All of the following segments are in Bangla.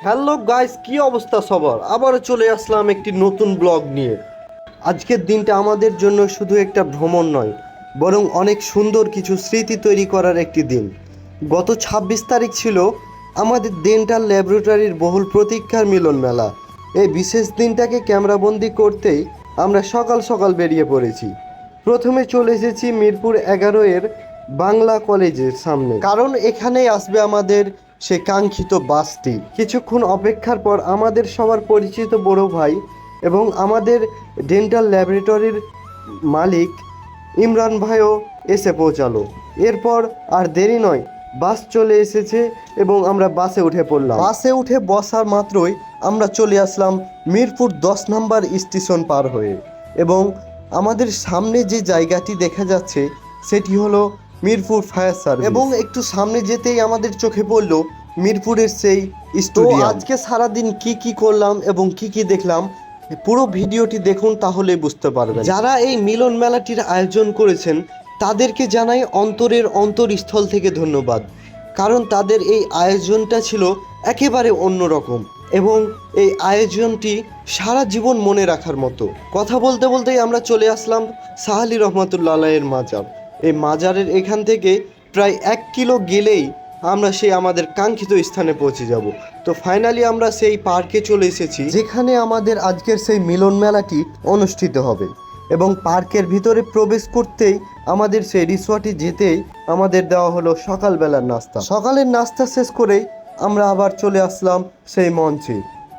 হ্যালো গাইস, কি অবস্থা সবার? আবারও চলে আসলাম একটি নতুন ব্লগ নিয়ে। আজকের দিনটা আমাদের জন্য শুধু একটা ভ্রমণ নয়, বরং অনেক সুন্দর কিছু স্মৃতি তৈরি করার একটি দিন। গত ২৬ তারিখ ছিল আমাদের ডেন্টাল ল্যাবরেটরির বহুল প্রতীক্ষার মিলন মেলা। এই বিশেষ দিনটাকে ক্যামেরাবন্দি করতেই আমরা সকাল সকাল বেরিয়ে পড়েছি। প্রথমে চলে এসেছি মিরপুর ১১ এর বাংলা কলেজের সামনে, কারণ এখানেই আসবে আমাদের সে কাঙ্ক্ষিত বাসটি। কিছুক্ষণ অপেক্ষার পর আমাদের সবার পরিচিত বড় ভাই এবং আমাদের ডেন্টাল ল্যাবরেটরির মালিক ইমরান ভাইও এসে পৌঁছালো। এরপর আর দেরি নয়, বাস চলে এসেছে এবং আমরা বাসে উঠে পড়লাম। বাসে উঠে বসার মাত্রই আমরা চলে আসলাম মিরপুর ১০ নম্বর স্টেশন পার হয়ে, এবং আমাদের সামনে যে জায়গাটি দেখা যাচ্ছে সেটি হলো মিরপুর ফায়ার সার্ভিস। এবং একটু সামনে যেতেই আমাদের চোখে পড়ল মিরপুরের সেই স্টুডিয়াম। আজকে সারাদিন কি করলাম এবং কি দেখলাম, পুরো ভিডিওটি দেখুন, তাহলেই বুঝতে পারবেন। যারা এই মিলন মেলাটির আয়োজন করেছেন তাদেরকে জানাই অন্তরের অন্তরস্থল থেকে ধন্যবাদ, কারণ তাদের এই আয়োজনটা ছিল একেবারে অন্যরকম এবং এই আয়োজনটি সারা জীবন মনে রাখার মতো। কথা বলতে বলতেই আমরা চলে আসলাম শাহ আলী রহমতুল্লাহ আলাইহির মাজার। এই মাজারের এখান থেকে প্রায় ১ কিলো গেলেই আমরা সেই আমাদের কাঙ্ক্ষিত স্থানে পৌঁছে যাব। তো ফাইনালি আমরা সেই পার্কে চলে এসেছি, যেখানে আমাদের আজকের সেই মিলন মেলাটি অনুষ্ঠিত হবে। এবং পার্কের ভিতরে প্রবেশ করতেই আমাদের সেই রিসর্টে যেতেই আমাদের দেওয়া হলো সকালবেলার নাস্তা। সকালের নাস্তা শেষ করেই আমরা আবার চলে আসলাম সেই মঞ্চে,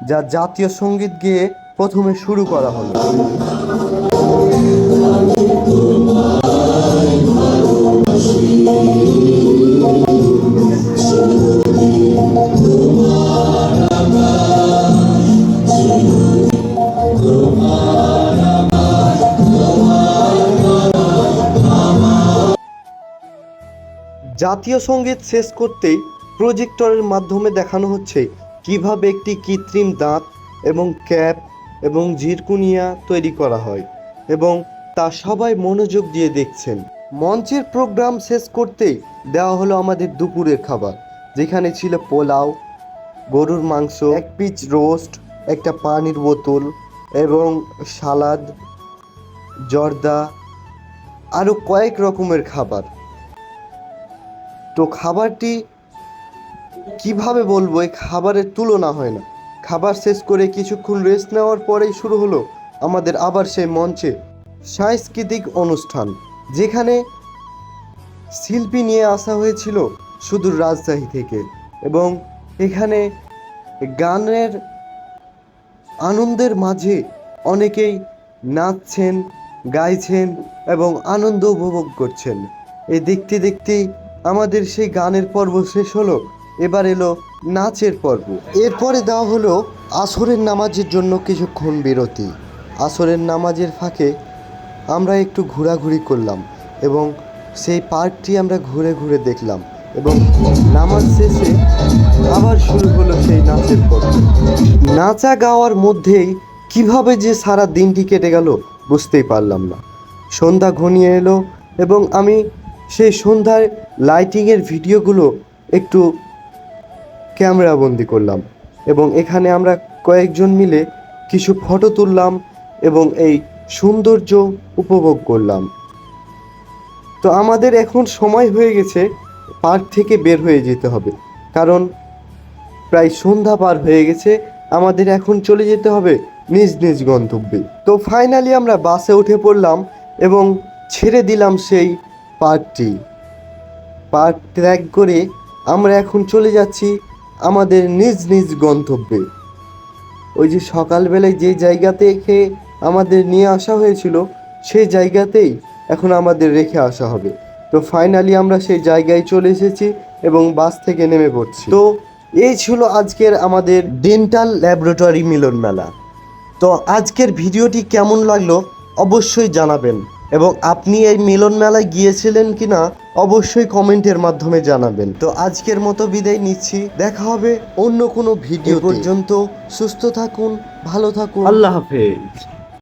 যা জাতীয় সঙ্গীত গেয়ে প্রথমে শুরু করা হলো। জাতীয় সঙ্গীত শেষ করতেই প্রজেক্টরের মাধ্যমে দেখানো হচ্ছে কিভাবে একটি কৃত্রিম দাঁত এবং ক্যাপ এবং জিরকুনিয়া তৈরি করা হয়, এবং তা সবাই মনোযোগ দিয়ে দেখছেন। মঞ্চের প্রোগ্রাম শেষ করতেই দেওয়া হলো আমাদের দুপুরের খাবার, যেখানে ছিল পোলাও, গরুর মাংস, ১ পিস রোস্ট, একটা পানির বোতল এবং সালাদ, জর্দা, আরও কয়েক রকমের খাবার। তো খাবারটি কিভাবে বলবো, এই খাবারের তুলনা হয় না। খাবার শেষ করে কিছুক্ষণ রেস্ট নেওয়ার পরেই শুরু হলো আমাদের আবার সেই মঞ্চে সাংস্কৃতিক অনুষ্ঠান, যেখানে শিল্পী নিয়ে আসা হয়েছিল সুদূর রাজশাহী থেকে, এবং এখানে গানের আনন্দের মাঝে অনেকেই নাচছেন, গাইছেন এবং আনন্দ উপভোগ করছেন। এই দেখতে দেখতেই আমাদের সেই গানের পর্ব শেষ হলো, এবার এলো নাচের পর্ব। এরপরে দেওয়া হলো আসরের নামাজের জন্য কিছুক্ষণ বিরতি। আসরের নামাজের ফাঁকে আমরা একটু ঘোরাঘুরি করলাম এবং সেই পার্কটি আমরা ঘুরে ঘুরে দেখলাম, এবং নামাজ শেষে আবার শুরু হলো সেই নাচের পর্ব। নাচা গাওয়ার মধ্যেই কিভাবে যে সারা দিনটি কেটে গেল বুঝতেই পারলাম না। সন্ধ্যা ঘনিয়ে এলো এবং আমি সেই সন্ধ্যায় লাইটিংয়ের ভিডিওগুলো একটু ক্যামেরাবন্দি করলাম, এবং এখানে আমরা কয়েকজন মিলে কিছু ফটো তুললাম এবং এই সৌন্দর্য উপভোগ করলাম। তো আমাদের এখন সময় হয়ে গেছে পার্ক থেকে বের হয়ে যেতে হবে, কারণ প্রায় সন্ধ্যা পার হয়ে গেছে। আমাদের এখন চলে যেতে হবে নিজ নিজ গন্তব্যে। তো ফাইনালি আমরা বাসে উঠে পড়লাম এবং ছেড়ে দিলাম সেই পার্কটি। পার্ক ত্যাগ করে আমরা এখন চলে যাচ্ছি আমাদের নিজ নিজ গন্তব্যে। ওই যে সকালবেলায় যে জায়গাতে আমাদের নিয়ে আসা হয়েছিল সেই জায়গাতেই এখন আমাদের রেখে আসা হবে। তো ফাইনালি আমরা সেই জায়গায় চলে এসেছি এবং বাস থেকে নেমে পড়ছি। তো এই ছিল আজকের আমাদের ডেন্টাল ল্যাবরেটরি মিলন মেলা। তো আজকের ভিডিওটি কেমন লাগলো অবশ্যই জানাবেন, এবং আপনি এই মিলন মেলায় গিয়েছিলেন কিনা অবশ্যই কমেন্টের মাধ্যমে জানাবেন। তো আজকের মতো বিদায় নিচ্ছি, দেখা হবে অন্য কোনো ভিডিও পর্যন্ত। সুস্থ থাকুন, ভালো থাকুন, আল্লাহ হাফেজ।